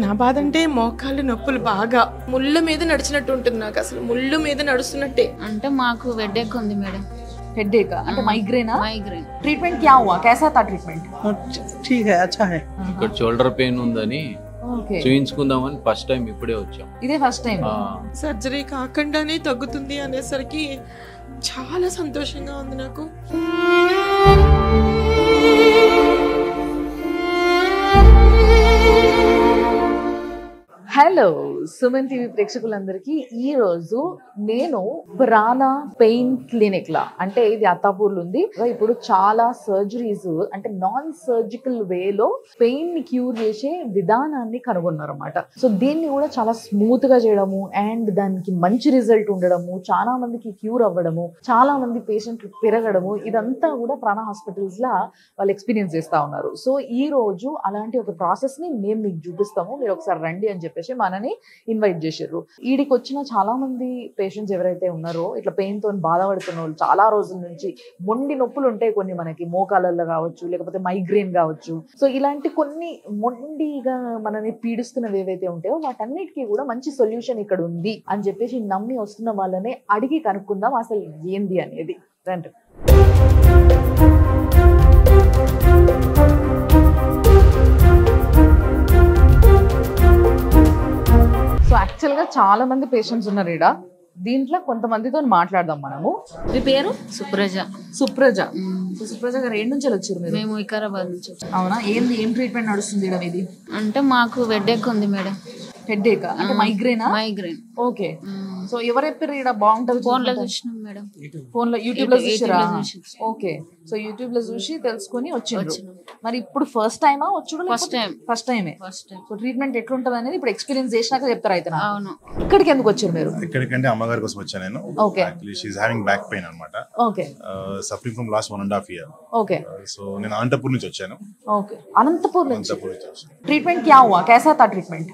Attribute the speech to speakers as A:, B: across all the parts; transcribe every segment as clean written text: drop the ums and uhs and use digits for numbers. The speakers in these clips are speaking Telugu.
A: నా బాధ అంటే మోకాళ్ళు నొప్పులు బాగా ముళ్ళ మీద నడిచినట్టు ఉంటుంది నాకు అసలు ముళ్ళు మీద నడుస్తున్నట్టే
B: అంటే మాకు హెడేక్ ఉంది మేడం
C: हेडेक అంటే మైగ్రేనా
B: మైగ్రేన్
C: ट्रीटमेंट क्या हुआ कैसा था ट्रीटमेंट
D: ठीक है अच्छा है
E: ఇక్కడ షోల్డర్ పెయిన్ ఉందని
C: ఓకే
E: చూయించుకుందామని ఫస్ట్ టైం ఇప్పుడే వచ్చాం
C: ఇదే ఫస్ట్ టైం
A: సర్జరీ కాకుండానే తగ్గుతుంది అనేసరికి చాలా సంతోషంగా ఉంది నాకు.
C: హలో సుమన్ టీవీ ప్రేక్షకులందరికీ ఈ రోజు నేను ప్రాణా పెయిన్ క్లినిక్ లా అంటే ఇది అత్తాపూర్లో ఉంది. ఇప్పుడు చాలా సర్జరీస్ అంటే నాన్ సర్జికల్ వేలో పెయిన్ ని క్యూర్ చేసే విధానాన్ని కనుగొన్నారు అన్నమాట. సో దీన్ని కూడా చాలా స్మూత్ గా చేయడము అండ్ దానికి మంచి రిజల్ట్ ఉండడము, చాలా మందికి క్యూర్ అవ్వడము, చాలా మంది పేషెంట్లు పెరగడము, ఇదంతా కూడా ప్రాణా హాస్పిటల్స్ లా వాళ్ళు ఎక్స్పీరియన్స్ చేస్తా ఉన్నారు. సో ఈ రోజు అలాంటి ఒక ప్రాసెస్ ని మేము మీకు చూపిస్తాము, మీరు ఒకసారి రండి అని చెప్పేసి మనని ఇన్వైట్ చేశారు. ఈడికి వచ్చిన చాలా మంది పేషెంట్స్ ఎవరైతే ఉన్నారో ఇట్లా పెయిన్ తో బాధపడుతున్న వాళ్ళు చాలా రోజుల నుంచి మొండి నొప్పులు ఉంటాయి కొన్ని మనకి మోకాళ్ళల్లో కావచ్చు, లేకపోతే మైగ్రేన్ కావచ్చు. సో ఇలాంటి కొన్ని మొండిగా మనని పీడిస్తున్నవి ఏవైతే ఉంటాయో వాటన్నిటికీ కూడా మంచి సొల్యూషన్ ఇక్కడ ఉంది అని చెప్పేసి నమ్మి వస్తున్న వాళ్ళనే అడిగి కనుక్కుందాం అసలు ఏంది అనేది. రండి. సో యాక్చువల్ గా చాలా మంది పేషెంట్స్ ఉన్నారు ఈడ. దీంట్లో కొంతమందితో మాట్లాడదాం మనము. మీ పేరు?
B: సుప్రజ.
C: సుప్రజ. సుప్రజ గారు ఏడు నుంచి వచ్చారు మీరు?
B: మేము వికారాబాద్ నుంచి.
C: అవునా? ఏం ట్రీట్మెంట్ నడుస్తుంది ఈడ మీది?
B: అంటే మాకు హెడేక్ ఉంది మేడం.
C: హెడేక్ అంటే మైగ్రేనా?
B: మైగ్రేన్.
C: ఓకే. సో ఎవరు చెప్పారు ఈడ బాగుంటది?
B: ఫోన్ లో చూసినాం మేడం.
C: ఫోన్ లో యూట్యూబ్ లో చూసారా? ఓకే. సో యూట్యూబ్ లో చూసి తెలుసుకొని వచ్చిండ్రు. మరి ఇప్పుడు ఫస్ట్ టైమా వచ్చుడు?
B: First time.
C: ఫస్ట్ టైమే.
B: First time.
C: సో ట్రీట్మెంట్ ఎట్లుంటది అనేది ఇప్పుడు ఎక్స్పీరియన్స్ చేసినాక చెప్తారు అయితే.
B: అవును.
C: ఇక్కడికి ఎందుకు వచ్చారు మీరు?
F: ఇక్కడికంటే అమ్మగారి కోసం వచ్చాను నేను.
C: Okay.
F: Actually she is having back pain అన్నమాట.
C: Okay.
F: Suffering from last 1.5 year.
C: Okay.
F: So నేను అనంతపూర్ నుంచి వచ్చాను.
C: ఓకే. అనంతపూర్ నుంచి.
F: అనంతపూర్ నుంచి వచ్చాను.
C: ट्रीटमेंट क्या हुआ कैसा था ट्रीटमेंट?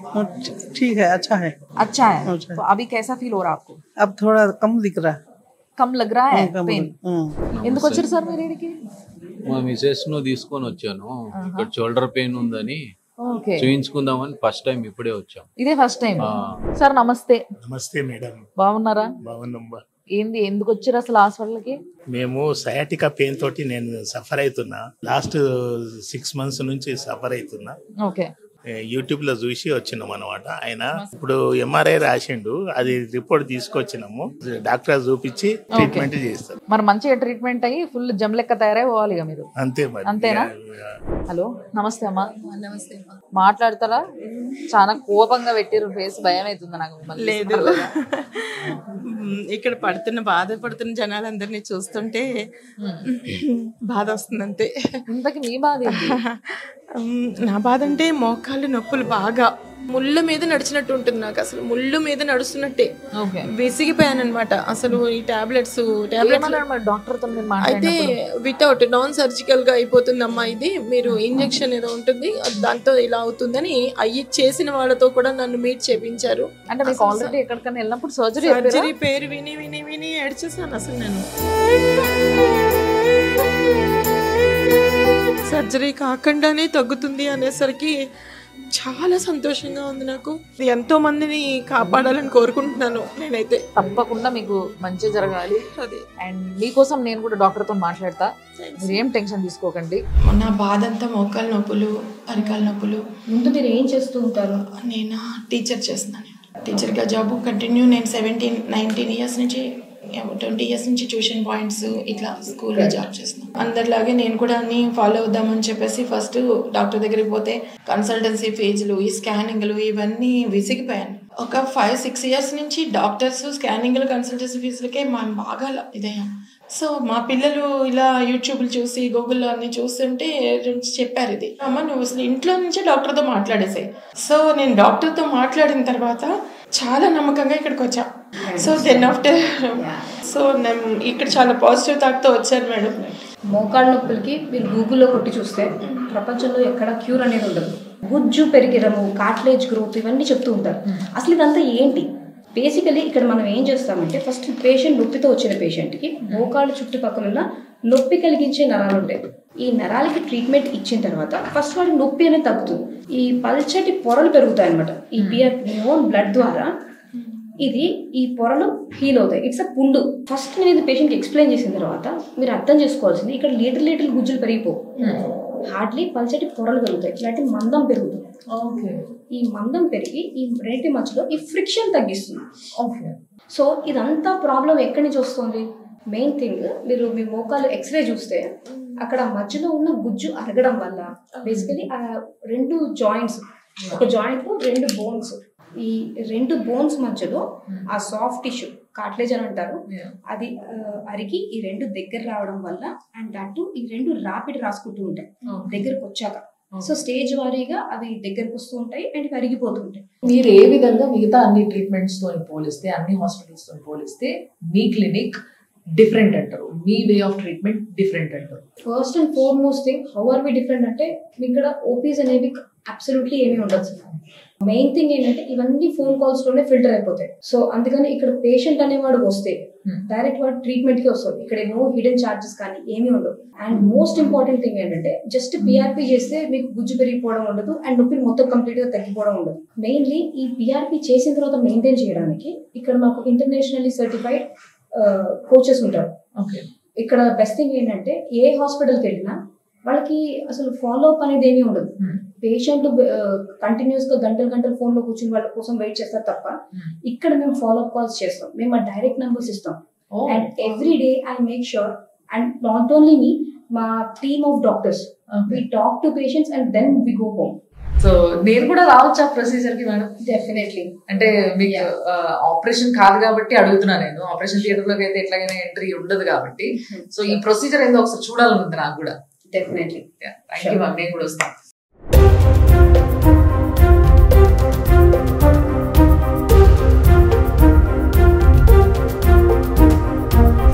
D: ठीक है अच्छा है
C: अच्छा है. तो अभी कैसा फील हो रहा है आपको?
D: अब थोड़ा कम दिख रहा है
C: कम लग रहा है पेन? ఎందుకు వచ్చారు సార్ మీరు ఇక్కడికి?
E: మా మిసెస్ ను తీసుకొని వచ్చాను. ఇక్కడ షోల్డర్ పెయిన్ ఉందని
C: ఓకే.
E: చూయించుకుందామని ఫస్ట్ టైం ఇప్పుడే వచ్చాం.
C: ఇదే ఫస్ట్ టైం. సార్ నమస్తే.
G: నమస్తే మేడం.
C: బాగున్నారా?
G: బాగున్నాం.
C: ఏంది ఎందుకు వచ్చారు అసలు హాస్పిటల్కి?
G: మేము సయాటికా పెయిన్ తోటి నేను సఫర్ అవుతున్నా. లాస్ట్ 6 months నుంచి సఫర్ అవుతున్నా.
C: ఓకే.
G: యూట్యూబ్ లో చూసి వచ్చినాం అనమాట. ఆయన ఇప్పుడు MRI రాసిండు, అది రిపోర్ట్ తీసుకొచ్చినాము. డాక్టర్ చూపించి ట్రీట్మెంట్ చేస్తారు.
C: మరి మంచిగా ట్రీట్మెంట్ అయ్యి ఫుల్ జమ్ లెక్క తయారై పోవాలి ఇక మీరు.
G: అంతే మరి.
C: అంతేనా? హలో నమస్తే అమ్మా.
B: నమస్తే.
C: మాట్లాడతారా? చాలా కోపంగా పెట్టిరు ఫేస్, భయం అవుతుంది నాకు మిమ్మల్ని.
A: లేదు, ఇక్కడ బాధపడుతున్న జనాలందరినీ చూస్తుంటే బాధ వస్తుంది అంతే.
C: ఇంతకి మీ బాధ ఏంటి?
A: నా బాధ అంటే మోకాళ్ళు నొప్పులు బాగా ముళ్ళ మీద నడిచినట్టు ఉంటుంది నాకు అసలు ముళ్ళు మీద నడుస్తున్నట్టే. విసిగిపోయాను అనమాట అసలు. ఈ టాబ్లెట్స్
C: డాక్టర్ తో
A: అయితే వితౌట్ నాన్ సర్జికల్ గా అయిపోతుందమ్మా, ఇది మీరు ఇంజెక్షన్ ఏదో ఉంటుంది దాంతో ఇలా అవుతుందని అయ్యి చేసిన వాళ్ళతో కూడా నన్ను మీట్ చేపించారు.
C: అంటే మీకు ఆల్రెడీ ఎక్కడికైనా వెళ్ళినప్పుడు
A: సర్జరీ పేరు విని విని విని ఏడ్చేసాను అసలు నేను. సర్జరీ కాకుండానే తగ్గుతుంది అనేసరికి చాలా సంతోషంగా ఉంది నాకు. ఎంతో మందిని కాపాడాలని కోరుకుంటున్నాను నేనైతే.
C: తప్పకుండా మీకు మంచి జరగాలి. అండ్ మీకోసం నేను కూడా డాక్టర్ తో మాట్లాడతా, మీరు ఏం టెన్షన్ తీసుకోకండి.
A: నా బాధ అంతా మోకాళ్ళ నొప్పులు, అరికాల నొప్పులు.
B: ముందు మీరు ఏం చేస్తూ ఉంటారు?
A: నేను టీచర్ చేస్తున్నాను. టీచర్గా జాబ్ కంటిన్యూ. నేను 19 years నుంచి 20 years నుంచి ట్యూషన్ పాయింట్స్ ఇట్లా స్కూల్లో జాబ్ చేస్తున్నాను. అందరిలాగే నేను కూడా అన్ని ఫాలో అవుదామని చెప్పేసి ఫస్ట్ డాక్టర్ దగ్గరికి పోతే కన్సల్టెన్సీ ఫీజులు, ఈ స్కానింగ్లు ఇవన్నీ విసిగిపోయాను. ఒక 5-6 years నుంచి డాక్టర్స్ స్కానింగ్లు, కన్సల్టెన్సీ ఫీజులకే మనం బాగా ఇదయ్యాం. సో మా పిల్లలు ఇలా యూట్యూబ్లు చూసి గూగుల్లో అన్ని చూస్తుంటే చెప్పారు, ఇది అమ్మ నువ్వు అసలు ఇంట్లో నుంచే డాక్టర్తో మాట్లాడేసాయి. సో నేను డాక్టర్తో మాట్లాడిన తర్వాత చాలా నమ్మకంగా ఇక్కడికి వచ్చా. సో దెన్ ఆఫ్టర్ నేను ఇక్కడ చాలా పాజిటివ్ థాట్తో వచ్చాను మేడం.
H: మోకాళ్ళ నొప్పులకి మీరు గూగుల్లో కొట్టి చూస్తే ప్రపంచంలో ఎక్కడ క్యూర్ అనేది ఉండదు. గుజ్జు పెరిగడము, కార్టిలేజ్ గ్రోత్ ఇవన్నీ చెప్తూ ఉంటారు. అసలు ఇదంతా ఏంటి? బేసికలీ ఇక్కడ మనం ఏం చేస్తామంటే ఫస్ట్ పేషెంట్ నొప్పితో వచ్చిన పేషెంట్కి మోకాళ్ళ చుట్టుపక్కల నొప్పి కలిగించే నరాలు ఉంటాయి. ఈ నరాలకి ట్రీట్మెంట్ ఇచ్చిన తర్వాత ఫస్ట్ వాడికి నొప్పి అనేది తగ్గుతుంది. ఈ పల్చటి పొరలు పెరుగుతాయి అనమాట. ఈ పిఆర్పి ఓన్ బ్లడ్ ద్వారా ఇది ఈ పొరలు హీల్ అవుతాయి. ఇట్స్ అ పుండు. ఫస్ట్ నేను ఇది పేషెంట్కి ఎక్స్ప్లెయిన్ చేసిన తర్వాత మీరు అర్థం చేసుకోవాల్సింది, ఇక్కడ లీటర్ గుజ్జులు పెరిగిపోవు, హార్డ్లీ పల్చటి పొరలు పెరుగుతాయి, ఇలాంటి మందం పెరుగుతుంది. ఈ మందం పెరిగి ఈ రెండింటి మధ్యలో ఈ ఫ్రిక్షన్ తగ్గిస్తుంది. సో ఇదంతా ప్రాబ్లం ఎక్కడి నుంచి వస్తుంది? మెయిన్ థింగ్, మీరు మీ మోకాలు ఎక్స్రే చూస్తే అక్కడ మధ్యలో ఉన్న గుజ్జు అరగడం వల్ల బేసికలీ ఆ రెండు జాయింట్స్, ఒక జాయింట్ లో రెండు బోన్స్, ఈ రెండు బోన్స్ మధ్యలో ఆ సాఫ్ట్ టిష్యూ కార్టిలేజ్ అని అంటారు, అది అరిగి ఈ రెండు దగ్గర రావడం వల్ల అండ్ అటు ఈ రెండు ర్యాపిడ్ రాసుకుంటూ ఉంటాయి దగ్గరకు వచ్చాక. సో స్టేజ్ వారీగా అవి దగ్గరకు వస్తూ ఉంటాయి అండ్ ఇవి అరిగిపోతుంటాయి.
C: మీరు ఏ విధంగా మిగతా అన్ని ట్రీట్మెంట్స్ తో పోలిస్తే, అన్ని హాస్పిటల్స్ తో పోలిస్తే మీ క్లినిక్ డిఫరెంట్ అంటారు, మీ వే ఆఫ్ ట్రీట్మెంట్ డిఫరెంట్ అంటారు?
H: First and foremost thing, how are we different అంటే ఇక్కడ ఓపీస్ అనేవి అబ్సల్యూట్లీ ఏమీ ఉండదు. మెయిన్ థింగ్ ఏంటంటే ఇవన్నీ ఫోన్ కాల్స్ లోనే ఫిల్టర్ అయిపోతాయి. సో అందుకని ఇక్కడ పేషెంట్ అనేవాడు వస్తే డైరెక్ట్ వాడు ట్రీట్మెంట్ కి వస్తుంది. ఇక్కడ నో హిడెన్ చార్జెస్ కానీ ఏమీ ఉండవు. అండ్ మోస్ట్ ఇంపార్టెంట్ థింగ్ ఏంటంటే జస్ట్ పిఆర్పి చేస్తే మీకు గుజ్జు పెరిగిపోవడం ఉండదు అండ్ నొప్పి మొత్తం కంప్లీట్ గా తగ్గిపోవడం ఉండదు. మెయిన్లీ ఈ పిఆర్పి చేసిన తర్వాత మెయింటైన్ చేయడానికి ఇక్కడ మాకు ఇంటర్నేషనల్లీ సర్టిఫైడ్ కోచెస్ ఉంటారు. ఇక్కడ బెస్ట్ థింగ్ ఏంటంటే ఏ హాస్పిటల్కి వెళ్ళినా వాళ్ళకి అసలు ఫాలో అప్ అనేది ఏమీ ఉండదు. పేషెంట్లు కంటిన్యూస్ గా గంటలు ఫోన్ లో కూర్చుని వాళ్ళ కోసం వెయిట్ చేస్తారు తప్ప ఇక్కడ మేము ఫాలో అప్ కాల్స్ చేస్తాం. మేము ఆ డైరెక్ట్ నెంబర్స్ ఇస్తాం and every day I make sure and not only me, మా team of doctors we talk to patients and then we go home.
C: So నేను కూడా రావచ్చా ప్రొసీజర్ కి మేడం?
H: డెఫినెట్లీ.
C: అంటే మీకు ఆపరేషన్ కాదు కాబట్టి అడుగుతున్నా. నేను ఆపరేషన్ థియేటర్ లోకి అయితే ఎట్లాగైనా ఎంట్రీ ఉండదు కాబట్టి, సో ఈ ప్రొసీజర్ ఏందో ఒకసారి చూడాలనుంది నాకు కూడా.
H: డెఫినెట్లీ.
C: థ్యాంక్ యూ మ్యామ్, నేను కూడా వస్తాను.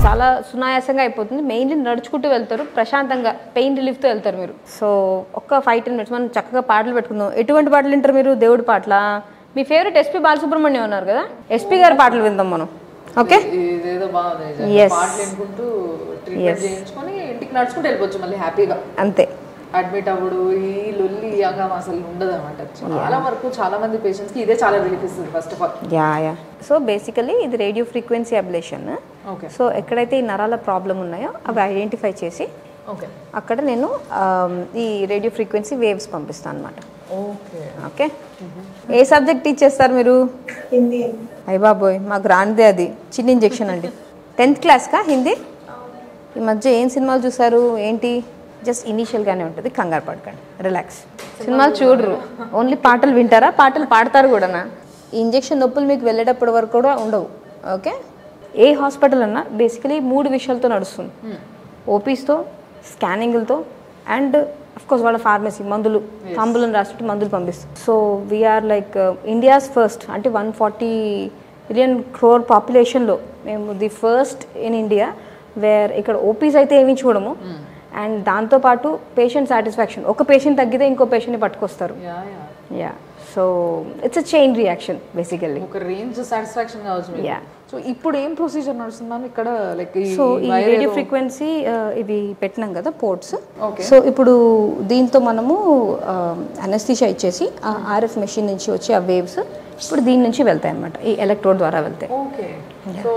I: చాలా సునాయాసంగా అయిపోతుంది. మెయిన్లీ నడుచుకుంటూ వెళ్తారు, ప్రశాంతంగా పెయిన్ రిలీఫ్తో వెళ్తారు మీరు. సో ఒక్క 5-10 minutes మనం చక్కగా పాటలు పెట్టుకుందాం. ఎటువంటి పాటలు వింటారు మీరు? దేవుడి పాటల? మీ ఫేవరెట్ ఎస్పీ బాలసుబ్రహ్మణ్యం ఉన్నారు కదా, ఎస్పీ గారి పాటలు విందాం మనం. ఓకే,
C: ఇదేదో బాగుంది. పాటలు వినుకుంటూ ట్రీట్మెంట్ చేయించుకొని ఇంటికి నడుచుకుంటూ వెళ్ళిపోవచ్చు మళ్ళీ హ్యాపీగా.
I: అంతే.
C: అడ్మిట్ అవ్వడు ఈ లొల్లి అంగం అసలు ఉండదు అనమాట. చాలా వరకు చాలా మంది పేషెంట్స్ కి ఇదే చాలా రిలీఫ్ ఇస్తుంది first of all.
I: Yeah. So basically ఇది రేడియో ఫ్రీక్వెన్సీ అబ్లేషన్. సో ఎక్కడైతే ఈ నరాల ప్రాబ్లం ఉన్నాయో అవి ఐడెంటిఫై చేసి అక్కడ నేను ఈ రేడియో ఫ్రీక్వెన్సీ వేవ్స్ పంపిస్తాను అనమాట. ఓకే. ఏ సబ్జెక్ట్ టీచ్ చేస్తారు మీరు?
A: హిందీ.
I: అయ్య బాబోయ్, మాకు రానిదే అది. చిన్న ఇంజెక్షన్ అండి. 10th క్లాస్కా హిందీ? ఈ మధ్య ఏం సినిమాలు చూసారు ఏంటి? జస్ట్ ఇనీషియల్గానే ఉంటుంది, కంగారు పడకండి, రిలాక్స్. సినిమాలు చూడరు, ఓన్లీ పాటలు వింటారా? పాటలు పాడతారు కూడానా? ఈ ఇంజెక్షన్ నొప్పులు మీకు వెళ్ళేటప్పటి వరకు కూడా ఉండవు. ఓకే. ఏ హాస్పిటల్ అన్నా బేసికలీ 3 విషయాలతో నడుస్తుంది. ఓపీస్తో, స్కానింగ్లతో అండ్ అఫ్కోర్స్ వాళ్ళ ఫార్మసీ మందులు, తాంబులను రాసి మందులు పంపిస్తాం. So we are like India's first, అంటే 140 million crore పాపులేషన్లో మేము the first in India where ఇక్కడ ఓపీస్ అయితే ఏమీ చూడము అండ్ దాంతోపాటు పేషెంట్ సాటిస్ఫాక్షన్. ఒక పేషెంట్ తగ్గితే ఇంకో పేషెంట్ని పట్టుకొస్తారు. Yeah. So it's a chain reaction basically.
C: ఒక రేంజ్ సాటిస్ఫాక్షన్ కావచ్చు. యా. సో ఇప్పుడు ఏం ప్రొసీజర్ నడుస్తుంది మ్యామ్ ఇక్కడ? లైక్
I: సో ఈ రేడియో ఫ్రీక్వెన్సీ ఇవి పెట్టినాం కదా పోర్ట్స్. సో ఇప్పుడు దీంతో మనము అనస్థీషియా ఇచ్చేసి ఆ ఆర్ఎఫ్ మెషిన్ నుంచి వచ్చి ఆ వేవ్స్ ఇప్పుడు దీని నుంచి వెళ్తాయి అనమాట, ఈ ఎలక్ట్రోడ్ ద్వారా వెళ్తాయి.
C: ఓకే. సో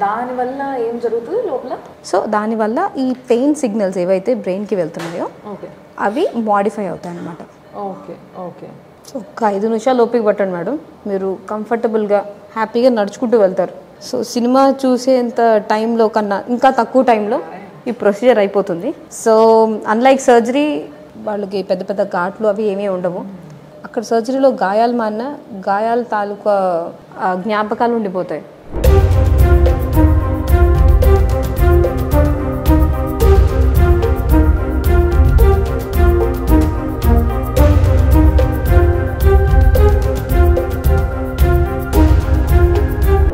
C: దానివల్ల ఏం జరుగుతుంది లోపల?
I: సో దానివల్ల ఈ పెయిన్ సిగ్నల్స్ ఏవైతే బ్రెయిన్కి వెళ్తున్నాయో అవి మాడిఫై అవుతాయి అన్నమాట.
C: ఓకే. ఓకే.
I: సో ఒక 5 నిమిషాలు ఓపిక పట్టండి మేడం, మీరు కంఫర్టబుల్గా హ్యాపీగా నడుచుకుంటూ వెళ్తారు. సో సినిమా చూసేంత టైంలో కన్నా ఇంకా తక్కువ టైంలో ఈ ప్రొసీజర్ అయిపోతుంది. సో అన్లైక్ సర్జరీ వాళ్ళకి పెద్ద పెద్ద ఘాట్లు అవి ఏమీ ఉండవు. అక్కడ సర్జరీలో గాయాలు మాన్న గాయాల తాలూకా జ్ఞాపకాలు ఉండిపోతాయి.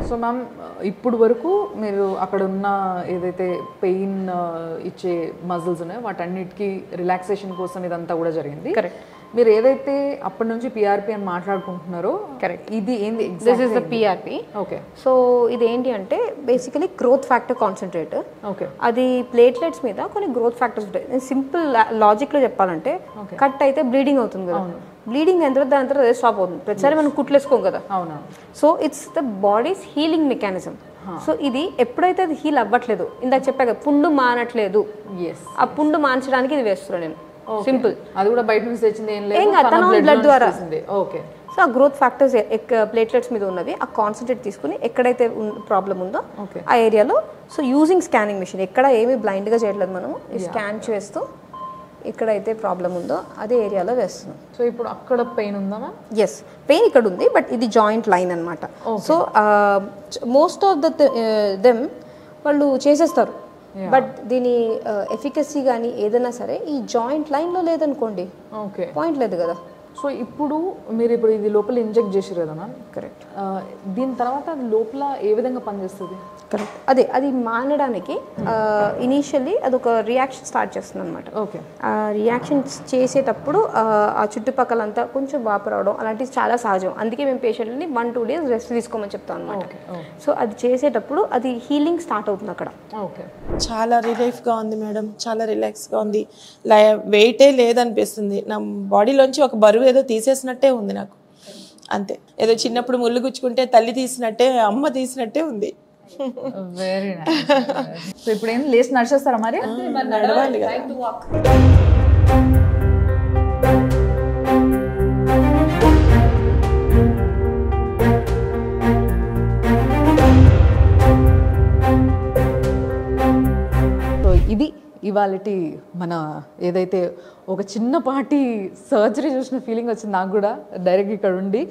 C: సో మ్యామ్ ఇప్పుడు వరకు మీరు అక్కడ ఉన్న ఏదైతే పెయిన్ ఇచ్చే మజిల్స్ ఉన్నాయో వాటన్నిటికీ రిలాక్సేషన్ కోసం ఇదంతా కూడా జరిగింది.
I: కరెక్ట్.
C: మీరు ఏదైతే అప్పటి నుంచి పిఆర్పి అని మాట్లాడుకుంటున్నారో
I: కరెక్ట్,
C: ఇది ఏంది?
I: This is the PRP.
C: Okay.
I: So ఇది ఏంటి అంటే basically growth factor concentrate.
C: Okay.
I: అది ప్లేట్లెట్స్ మీద కొన్ని గ్రోత్ ఫ్యాక్టర్స్ ఉంటాయి. నేను సింపుల్ లాజిక్లో చెప్పాలంటే కట్ అయితే బ్లీడింగ్ అవుతుంది కదా, బ్లీడింగ్ అయిన తర్వాత దాని తర్వాత స్టాప్ అవుతుంది. ప్రతిసారి మనం కుట్లేసుకోం కదా.
C: అవునా.
I: So it's the bodies healing mechanism. So ఇది ఎప్పుడైతే అది హీల్ అవ్వట్లేదు, ఇందాక చెప్పా కదా పుండు మానట్లేదు, ఆ పుండు మాన్చడానికి ఇది వేస్తున్నాను నేను. సింపుల్.
C: అది కూడా బయట నుంచి తెచ్చింది ఏం
I: ఏం కాదు, తన బ్లడ్ ద్వారా.
C: ఓకే.
I: సో ఆ గ్రోత్ ఫ్యాక్టర్స్ ప్లేట్లెట్స్ మీద ఉన్నవి ఆ కాన్సన్ట్రేట్ తీసుకుని ఎక్కడైతే ప్రాబ్లం ఉందో ఆ ఏరియాలో, సో యూజింగ్ స్కానింగ్ మిషన్, ఎక్కడ ఏమి బ్లైండ్గా చేయట్లేదు, మనము స్కాన్ చేస్తూ ఎక్కడైతే ప్రాబ్లం ఉందో అదే ఏరియాలో వేస్తున్నాం.
C: సో ఇప్పుడు అక్కడ పెయిన్ ఉందా మ్యామ్?
I: ఎస్, పెయిన్ ఇక్కడ ఉంది, బట్ ఇది జాయింట్ లైన్ అనమాట. సో మోస్ట్ ఆఫ్ దెమ్ వాళ్ళు చేసేస్తారు, బట్ దీని ఎఫికసీ కానీ ఏదైనా సరే ఈ జాయింట్ లైన్లో లేదనుకోండి,
C: ఓకే,
I: పాయింట్ లేదు కదా.
C: సో ఇప్పుడు మీరు ఇది లోపల ఇంజెక్ట్ చేసారు కదా మ్యామ్?
I: కరెక్ట్.
C: దీని తర్వాత అది లోపల ఏ విధంగా పనిచేస్తుంది?
I: కరెక్ట్, అది మానడానికి ఇనీషియల్లీ అదొక రియాక్షన్ స్టార్ట్ చేస్తుంది అనమాట.
C: ఓకే.
I: ఆ రియాక్షన్స్ చేసేటప్పుడు ఆ చుట్టుపక్కలంతా కొంచెం వాపు రావడం అలాంటివి చాలా సహజం. అందుకే మేము పేషెంట్ని 1-2 days రెస్ట్ తీసుకోమని చెప్తాం అనమాట. సో అది చేసేటప్పుడు అది హీలింగ్ స్టార్ట్ అవుతుంది అక్కడ.
C: ఓకే.
A: చాలా రిలీఫ్గా ఉంది మేడం, చాలా రిలాక్స్గా ఉంది. వెయిటే లేదనిపిస్తుంది. నా బాడీలోంచి ఒక బరువు ఏదో తీసేసినట్టే ఉంది నాకు, అంతే. ఏదో చిన్నప్పుడు ముళ్ళు గుచ్చుకుంటే తల్లి తీసినట్టే, అమ్మ తీసినట్టే ఉంది.
C: Very nice. సో ఇప్పుడు ఏం లేచి నడిచేస్తారా మరి?
A: నడవాలి కదా.
C: సో ఇది ఇవాళటి మన ఏదైతే ఒక చిన్నపాటి సర్జరీ చూసిన ఫీలింగ్ వచ్చింది నాకు కూడా డైరెక్ట్ ఇక్కడ ఉండి.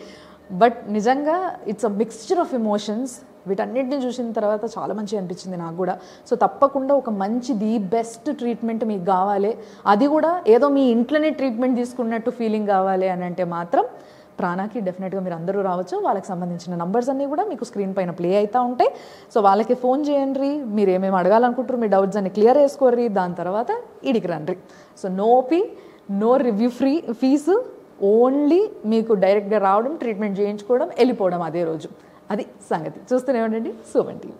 C: బట్ నిజంగా it's a mixture of emotions. వీటన్నిటిని చూసిన తర్వాత చాలా మంచిగా అనిపించింది నాకు కూడా. సో తప్పకుండా ఒక మంచి ది బెస్ట్ ట్రీట్మెంట్ మీకు కావాలి, అది కూడా ఏదో మీ ఇంట్లోనే ట్రీట్మెంట్ తీసుకున్నట్టు ఫీలింగ్ కావాలి అని అంటే మాత్రం ప్రాణాకి డెఫినెట్గా మీరు అందరూ రావచ్చు. వాళ్ళకి సంబంధించిన నంబర్స్ అన్నీ కూడా మీకు స్క్రీన్ పైన ప్లే అవుతూ ఉంటాయి. సో వాళ్ళకి ఫోన్ చేయండి, మీరు ఏమేమి అడగాలనుకుంటారు, మీ డౌట్స్ అన్ని క్లియర్ చేసుకోర్రి, దాని తర్వాత ఇడికి రండి. So no OP, no review fee, only మీకు డైరెక్ట్గా రావడం, ట్రీట్మెంట్ చేయించుకోవడం, వెళ్ళిపోవడం అదే రోజు. అది సంగతి. చూస్తూనే ఉండండి సుమన్ టీవీ.